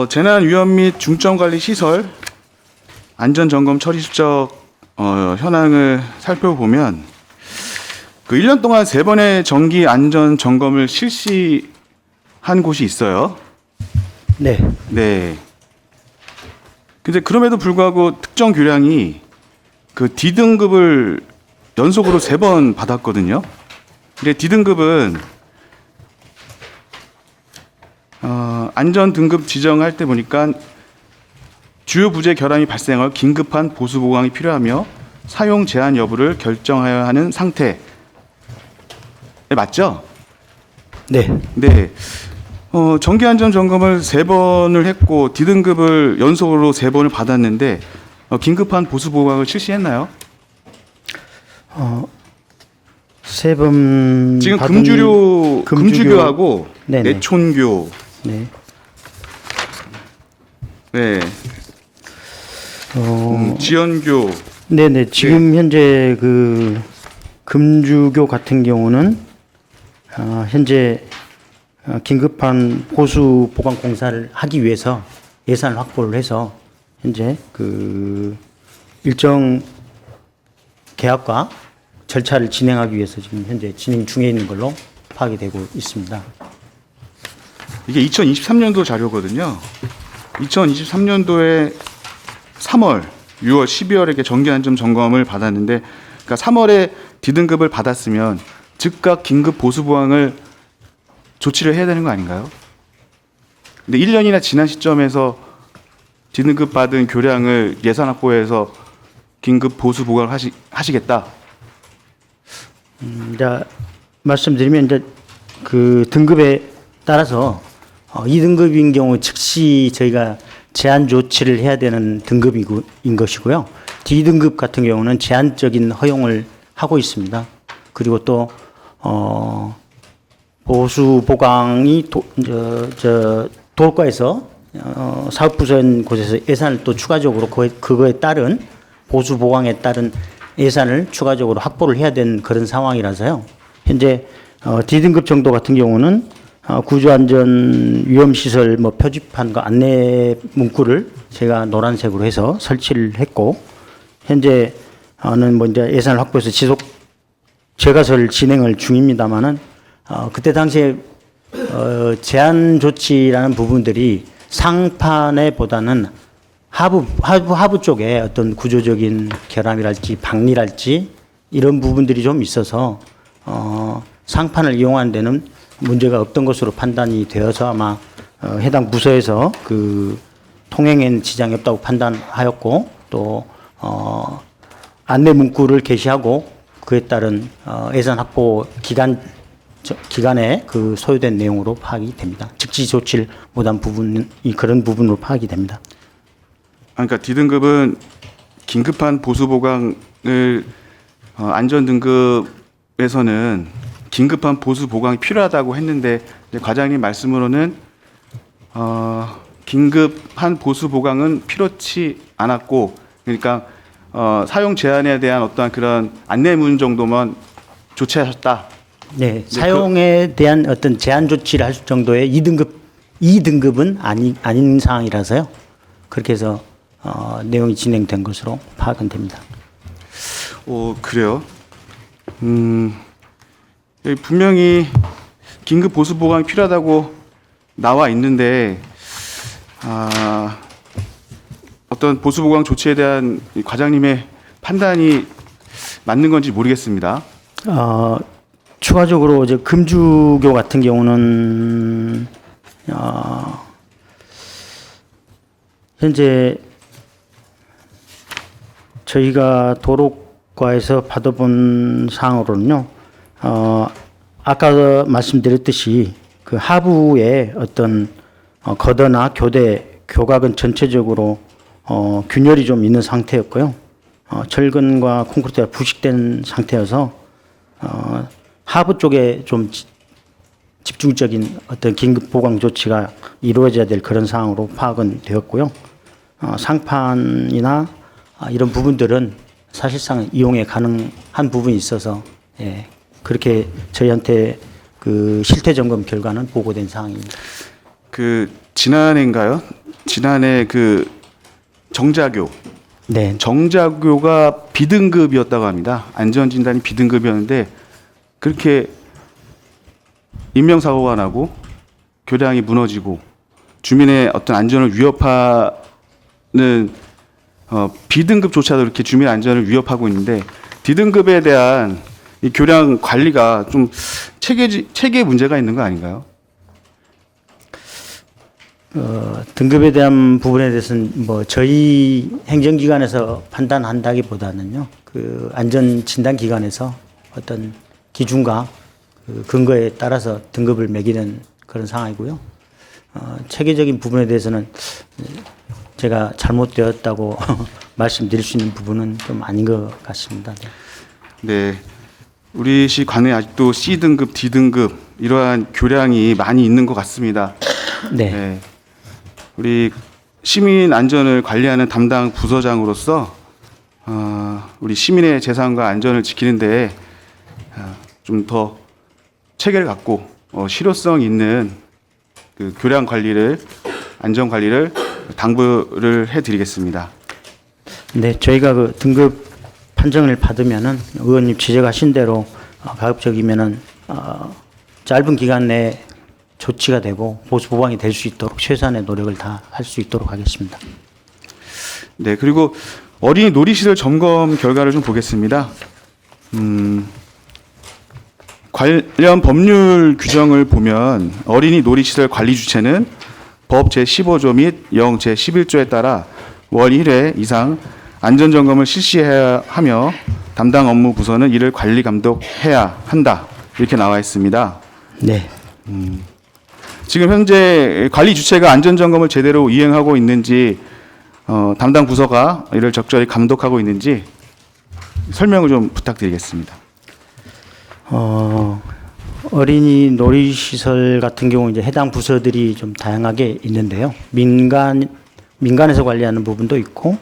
재난 위험 및 중점 관리 시설 안전 점검 처리 실적 현황을 살펴보면 그 1년 동안 3번의 정기 안전 점검을 실시한 곳이 있어요. 네. 네. 근데 그럼에도 불구하고 특정 교량이 그 D등급을 연속으로 3번 받았거든요. 근데 D등급은 안전 등급 지정할 때 보니까 주요 부재 결함이 발생할 긴급한 보수 보강이 필요하며 사용 제한 여부를 결정하여야 하는 상태. 네, 맞죠? 네. 네. 정기 안전 점검을 3번을 했고 D등급을 연속으로 3번을 받았는데 긴급한 보수 보강을 실시했나요? 3번 지금 받은 금주교하고 네네. 내촌교, 네. 네, 지연교, 네네. 지금 현재 그 금주교 같은 경우는 현재 긴급한 보수 보강 공사를 하기 위해서 예산을 확보를 해서 현재 그 일정 계약과 절차를 진행하기 위해서 지금 현재 진행 중에 있는 걸로 파악이 되고 있습니다. 이게 2023년도 자료거든요. 2023년도에 3월, 6월, 12월에 이렇게 정기 안전 점검을 받았는데, 그러니까 3월에 D등급을 받았으면 즉각 긴급 보수 보강을 조치를 해야 되는 거 아닌가요? 근데 1년이나 지난 시점에서 D등급 받은 교량을 예산 확보해서 긴급 보수 보강을 하시겠다. 이제 말씀드리면 이제 그 등급에 따라서 2등급인 경우 즉시 저희가 제한 조치를 해야 되는 등급인 것이고요. D등급 같은 경우는 제한적인 허용을 하고 있습니다. 그리고 또 보수 보강이 도로과에서 사업부서인 곳에서 예산을 또 추가적으로 그거에 따른 보수 보강에 따른 예산을 추가적으로 확보를 해야 되는 그런 상황이라서요. 현재 D등급 정도 같은 경우는 구조안전 위험시설 표지판과 안내 문구를 제가 노란색으로 해서 설치를 했고, 현재는 이제 예산을 확보해서 지속 재가설 진행을 중입니다만은 그때 당시에 제한 조치라는 부분들이 상판에 보다는 하부 쪽에 어떤 구조적인 결함이랄지 박리랄지 이런 부분들이 좀 있어서 상판을 이용하는 데는 문제가 없던 것으로 판단이 되어서 아마 해당 부서에서 그 통행엔 지장이 없다고 판단하였고, 또 안내 문구를 게시하고 그에 따른 예산 확보 기간에 그 소요된 내용으로 파악이 됩니다. 즉시 조치를 못한 부분이 그런 부분으로 파악이 됩니다. 그러니까 D등급은 긴급한 보수 보강을 안전 등급에서는 긴급한 보수 보강이 필요하다고 했는데 과장님 말씀으로는 긴급한 보수 보강은 필요치 않았고, 그러니까 사용 제한에 대한 어떤 그런 안내문 정도만 조치하셨다. 네, 사용에 대한 어떤 제한 조치를 할 정도의 2등급은 아닌 상황이라서요. 그렇게 해서 내용이 진행된 것으로 파악은 됩니다. 그래요. 여기 분명히 긴급 보수 보강이 필요하다고 나와 있는데 어떤 보수 보강 조치에 대한 과장님의 판단이 맞는 건지 모르겠습니다. 추가적으로 이제 금주교 같은 경우는 현재 저희가 도로과에서 받아본 사항으로는요, 아까 말씀드렸듯이 그 하부에 어떤 거더나 교각은 전체적으로 균열이 좀 있는 상태였고요. 철근과 콘크리트가 부식된 상태여서 하부 쪽에 좀 집중적인 어떤 긴급 보강 조치가 이루어져야 될 그런 상황으로 파악은 되었고요. 상판이나 이런 부분들은 사실상 이용에 가능한 부분이 있어서 그렇게 저희한테 그 실태 점검 결과는 보고된 사항입니다. 그 지난해인가요? 지난해 그 정자교 네. 정자교가 B등급이었다고 합니다. 안전진단이 B등급이었는데 그렇게 인명사고가 나고 교량이 무너지고 주민의 어떤 안전을 위협하는 B등급조차도 이렇게 주민 안전을 위협하고 있는데 D등급에 대한 이 교량 관리가 좀 체계 문제가 있는 거 아닌가요? 등급에 대한 부분에 대해서는 뭐 저희 행정기관에서 판단한다기보다는요, 그 안전진단기관에서 어떤 기준과 그 근거에 따라서 등급을 매기는 그런 상황이고요. 체계적인 부분에 대해서는 제가 잘못되었다고 말씀드릴 수 있는 부분은 좀 아닌 것 같습니다. 네. 우리 시 관에 아직도 C등급, D등급 이러한 교량이 많이 있는 것 같습니다. 네. 네. 우리 시민 안전을 관리하는 담당 부서장으로서 우리 시민의 재산과 안전을 지키는데 좀 더 체계를 갖고 실효성 있는 그 교량 관리를 안전 관리를 당부를 해드리겠습니다. 네, 저희가 그 등급 판정을 받으면은 의원님 지적하신 대로 가급적이면은 짧은 기간 내에 조치가 되고 보수 보강이 될 수 있도록 최소한의 노력을 다 할 수 있도록 하겠습니다. 네, 그리고 어린이 놀이시설 점검 결과를 좀 보겠습니다. 관련 법률 규정을 보면 어린이 놀이시설 관리 주체는 법 제15조 및 영 제11조에 따라 월 1회 이상 안전점검을 실시해야 하며 담당 업무 부서는 이를 관리 감독해야 한다. 이렇게 나와 있습니다. 네. 지금 현재 관리 주체가 안전점검을 제대로 이행하고 있는지 담당 부서가 이를 적절히 감독하고 있는지 설명을 좀 부탁드리겠습니다. 어린이 놀이시설 같은 경우 이제 해당 부서들이 좀 다양하게 있는데요. 민간에서 관리하는 부분도 있고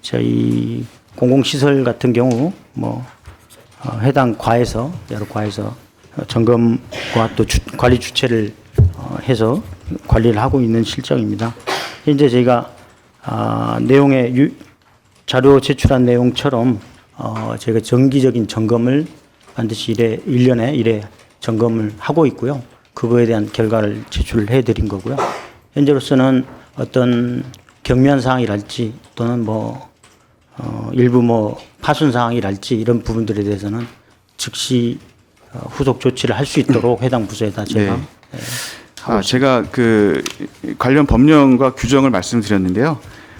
저희 공공시설 같은 경우 해당 과에서 여러 과에서 점검과 또 관리 주체를 해서 관리를 하고 있는 실정입니다. 현재 저희가 내용의 자료 제출한 내용처럼 저희가 정기적인 점검을 반드시 1년에 1회 점검을 하고 있고요. 그거에 대한 결과를 제출을 해드린 거고요. 현재로서는 어떤 경미한 사항이랄지 또는 일부 파손 사항이랄지 이런 부분들에 대해서는 즉시 후속 조치를 할 수 있도록 해당 부서에다 제가 네. 제가 그 관련 법령과 규정을 말씀드렸는데요.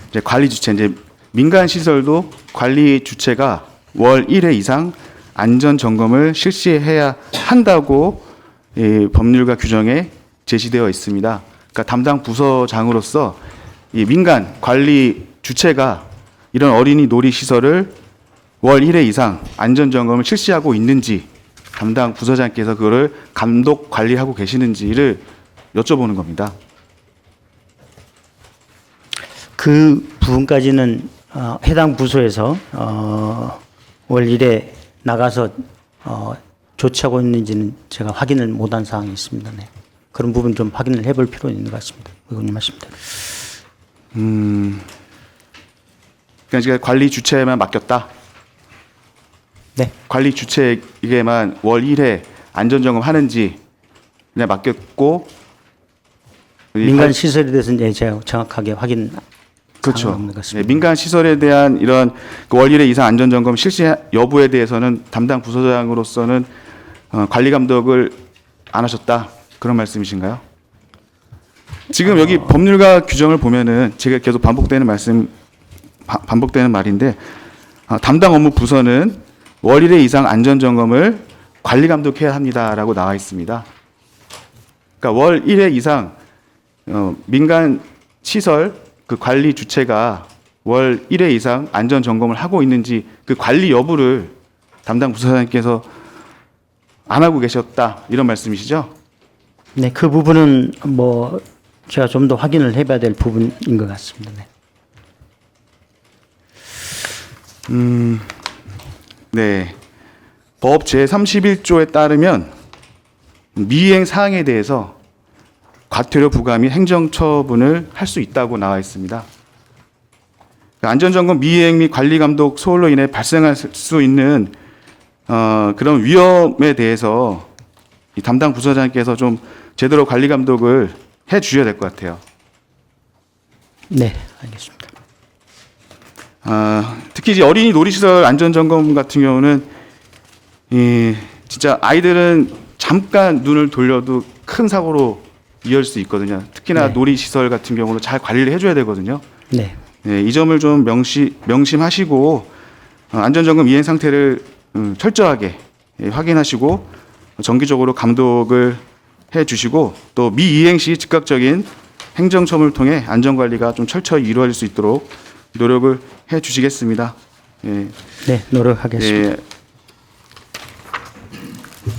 이제 관리 주체 이제 민간 시설도 관리 주체가 월 1회 이상 안전 점검을 실시해야 한다고 이 법률과 규정에 제시되어 있습니다. 그러니까 담당 부서장으로서 이 민간 관리 주체가 이런 어린이 놀이 시설을 월 1회 이상 안전 점검을 실시하고 있는지 담당 부서장께서 그거를 감독 관리하고 계시는지를 여쭤보는 겁니다. 그 부분까지는 해당 부서에서 월 1회 나가서 조치하고 있는지는 제가 확인을 못한 사항이 있습니다. 네. 그런 부분 좀 확인을 해볼 필요가 있는 것 같습니다. 의원님 말씀대로. 그러니까 관리 주체에만 맡겼다. 네. 관리 주체에게만 월 1회 안전 점검 하는지 그냥 맡겼고 민간 시설에 대해서는 제가 정확하게 확인 그렇죠. 없는 것 네, 같습니다. 민간 시설에 대한 이런 월 1회 이상 안전 점검 실시 여부에 대해서는 담당 부서장으로서는 관리 감독을 안 하셨다 그런 말씀이신가요? 지금 여기 법률과 규정을 보면은 제가 계속 반복되는 말인데 담당 업무 부서는 월 1회 이상 안전 점검을 관리 감독해야 합니다라고 나와 있습니다. 그러니까 월 1회 이상 민간 시설 그 관리 주체가 월 1회 이상 안전 점검을 하고 있는지 그 관리 여부를 담당 부서장님께서 안 하고 계셨다 이런 말씀이시죠? 네, 그 부분은 제가 좀 더 확인을 해봐야 될 부분인 것 같습니다. 네. 네. 법 제31조에 따르면 미이행 사항에 대해서 과태료 부과 및 행정처분을 할 수 있다고 나와 있습니다. 안전점검 미이행 및 관리감독 소홀로 인해 발생할 수 있는 그런 위험에 대해서 이 담당 부서장께서 좀 제대로 관리감독을 해 주셔야 될 것 같아요. 네, 알겠습니다. 특히 이제 어린이 놀이시설 안전점검 같은 경우는 진짜 아이들은 잠깐 눈을 돌려도 큰 사고로 이을 수 있거든요. 특히나 네. 놀이시설 같은 경우는 잘 관리를 해줘야 되거든요. 네, 네, 이 점을 좀 명심하시고 안전점검 이행 상태를 철저하게 확인하시고 정기적으로 감독을 해주시고 또 미이행 시 즉각적인 행정처분을 통해 안전관리가 좀 철저히 이루어질 수 있도록 노력을 해주시겠습니다. 예, 네, 노력하겠습니다. 예,